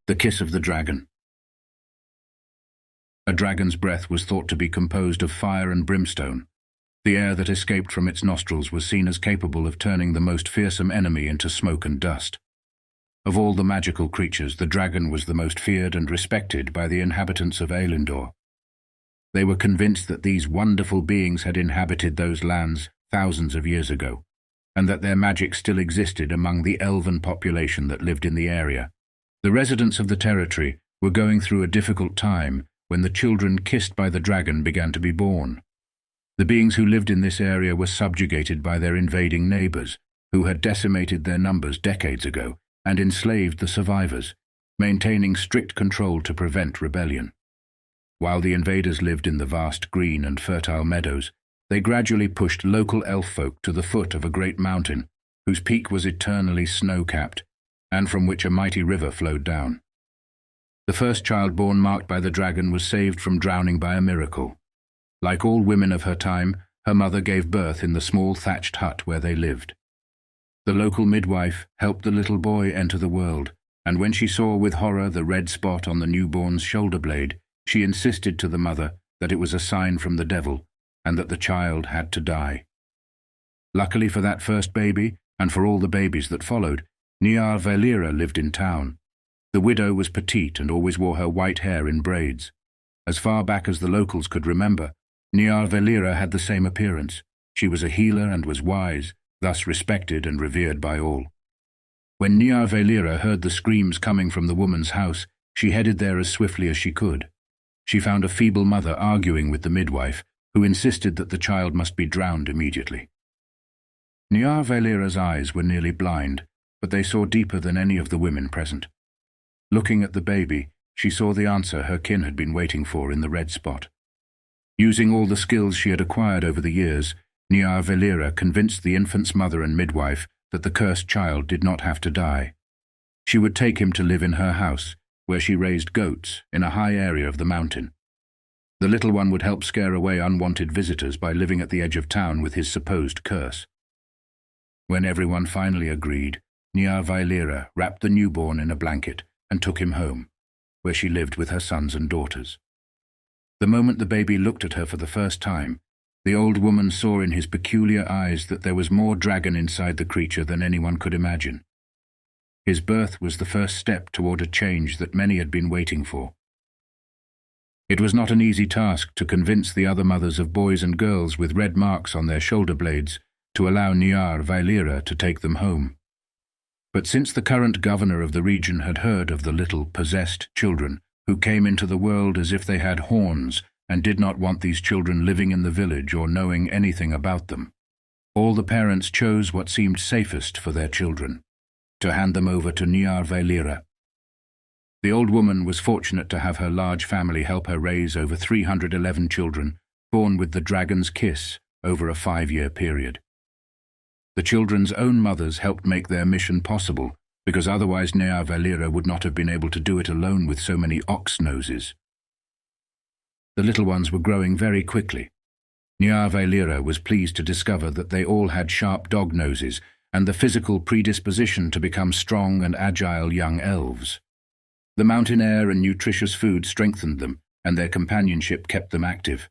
The kiss of the dragon. A dragon's breath was thought to be composed of fire and brimstone. The air that escaped from its nostrils was seen as capable of turning the most fearsome enemy into smoke and dust. Of all the magical creatures, the dragon was the most feared and respected by the inhabitants of Elendor. They were convinced that these wonderful beings had inhabited those lands thousands of years ago, and that their magic still existed among the elven population that lived in the area. The residents of the territory were going through a difficult time when the children kissed by the dragon began to be born. The beings who lived in this area were subjugated by their invading neighbors, who had decimated their numbers decades ago and enslaved the survivors, maintaining strict control to prevent rebellion. While the invaders lived in the vast green and fertile meadows, they gradually pushed local elf folk to the foot of a great mountain, whose peak was eternally snow-capped, and from which a mighty river flowed down. The first child born marked by the dragon was saved from drowning by a miracle. Like all women of her time, her mother gave birth in the small thatched hut where they lived. The local midwife helped the little boy enter the world, and when she saw with horror the red spot on the newborn's shoulder blade, she insisted to the mother that it was a sign from the devil, and that the child had to die. Luckily for that first baby, and for all the babies that followed, Niar Valera lived in town. The widow was petite and always wore her white hair in braids. As far back as the locals could remember, Niar Valera had the same appearance. She was a healer and was wise, thus respected and revered by all. When Niar Valera heard the screams coming from the woman's house, she headed there as swiftly as she could. She found a feeble mother arguing with the midwife, who insisted that the child must be drowned immediately. Niar Valera's eyes were nearly blind, but they saw deeper than any of the women present. Looking at the baby, she saw the answer her kin had been waiting for in the red spot. Using all the skills she had acquired over the years, Niar Valera convinced the infant's mother and midwife that the cursed child did not have to die. She would take him to live in her house, where she raised goats in a high area of the mountain. The little one would help scare away unwanted visitors by living at the edge of town with his supposed curse. When everyone finally agreed, Niar Valera wrapped the newborn in a blanket and took him home, where she lived with her sons and daughters. The moment the baby looked at her for the first time, the old woman saw in his peculiar eyes that there was more dragon inside the creature than anyone could imagine. His birth was the first step toward a change that many had been waiting for. It was not an easy task to convince the other mothers of boys and girls with red marks on their shoulder blades to allow Niar Valera to take them home. But since the current governor of the region had heard of the little possessed children who came into the world as if they had horns and did not want these children living in the village or knowing anything about them, all the parents chose what seemed safest for their children, to hand them over to Niar Valera. The old woman was fortunate to have her large family help her raise over 311 children, born with the dragon's kiss over a 5-year period. The children's own mothers helped make their mission possible, because otherwise Niar Valera would not have been able to do it alone with so many ox noses. The little ones were growing very quickly. Niar Valera was pleased to discover that they all had sharp dog noses and the physical predisposition to become strong and agile young elves. The mountain air and nutritious food strengthened them, and their companionship kept them active.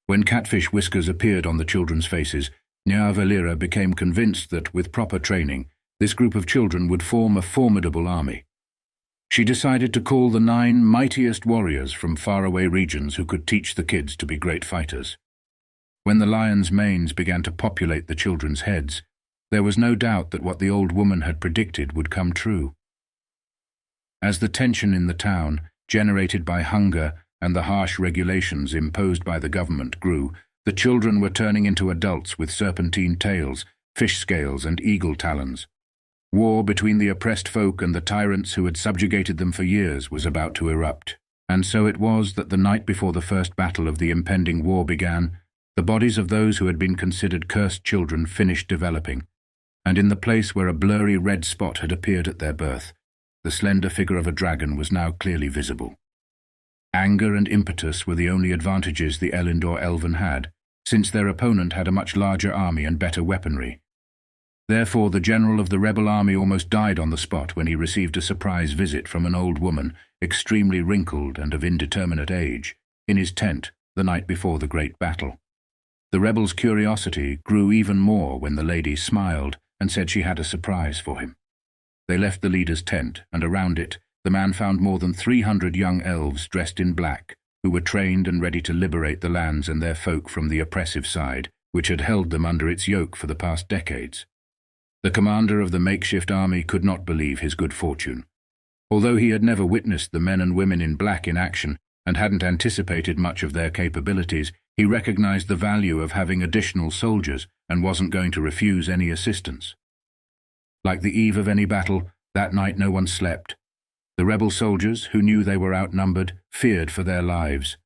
When catfish whiskers appeared on the children's faces, Niar Valera became convinced that, with proper training, this group of children would form a formidable army. She decided to call the 9 mightiest warriors from faraway regions who could teach the kids to be great fighters. When the lions' manes began to populate the children's heads, there was no doubt that what the old woman had predicted would come true. As the tension in the town, generated by hunger and the harsh regulations imposed by the government, grew, the children were turning into adults with serpentine tails, fish scales, and eagle talons. War between the oppressed folk and the tyrants who had subjugated them for years was about to erupt, and so it was that the night before the first battle of the impending war began, the bodies of those who had been considered cursed children finished developing, and in the place where a blurry red spot had appeared at their birth, the slender figure of a dragon was now clearly visible. Anger and impetus were the only advantages the Elendor Elven had, since their opponent had a much larger army and better weaponry. Therefore, the general of the rebel army almost died on the spot when he received a surprise visit from an old woman, extremely wrinkled and of indeterminate age, in his tent the night before the great battle. The rebel's curiosity grew even more when the lady smiled and said she had a surprise for him. They left the leader's tent, and around it the man found more than 300 young elves dressed in black, who were trained and ready to liberate the lands and their folk from the oppressive side, which had held them under its yoke for the past decades. The commander of the makeshift army could not believe his good fortune. Although he had never witnessed the men and women in black in action and hadn't anticipated much of their capabilities, he recognized the value of having additional soldiers and wasn't going to refuse any assistance. Like the eve of any battle, that night no one slept. The rebel soldiers, who knew they were outnumbered, feared for their lives.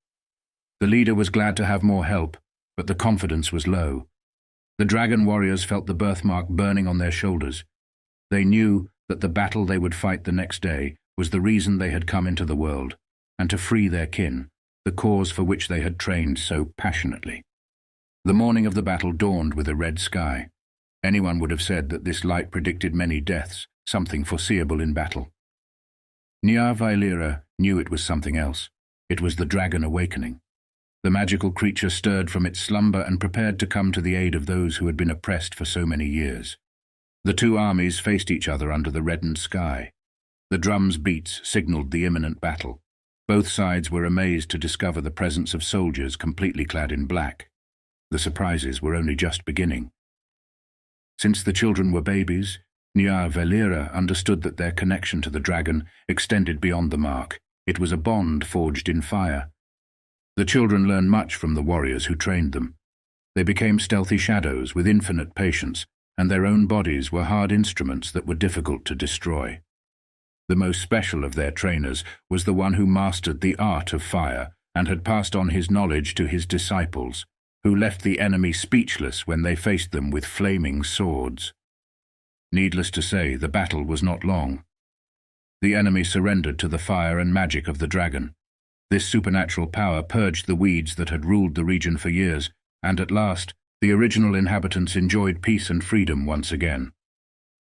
The leader was glad to have more help, but the confidence was low. The dragon warriors felt the birthmark burning on their shoulders. They knew that the battle they would fight the next day was the reason they had come into the world, and to free their kin, the cause for which they had trained so passionately. The morning of the battle dawned with a red sky. Anyone would have said that this light predicted many deaths, something foreseeable in battle. Vailira knew it was something else. It was the dragon awakening. The magical creature stirred from its slumber and prepared to come to the aid of those who had been oppressed for so many years. The two armies faced each other under the reddened sky. The drum's beats signaled the imminent battle. Both sides were amazed to discover the presence of soldiers completely clad in black. The surprises were only just beginning. Since the children were babies, Vailira understood that their connection to the dragon extended beyond the mark. It was a bond forged in fire. The children learned much from the warriors who trained them. They became stealthy shadows with infinite patience, and their own bodies were hard instruments that were difficult to destroy. The most special of their trainers was the one who mastered the art of fire and had passed on his knowledge to his disciples, who left the enemy speechless when they faced them with flaming swords. Needless to say, the battle was not long. The enemy surrendered to the fire and magic of the dragon. This supernatural power purged the weeds that had ruled the region for years, and at last, the original inhabitants enjoyed peace and freedom once again.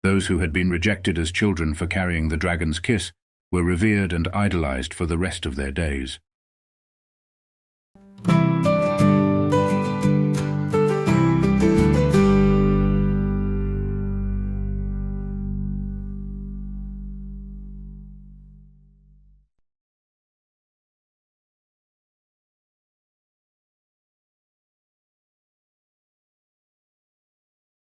Those who had been rejected as children for carrying the dragon's kiss were revered and idolized for the rest of their days.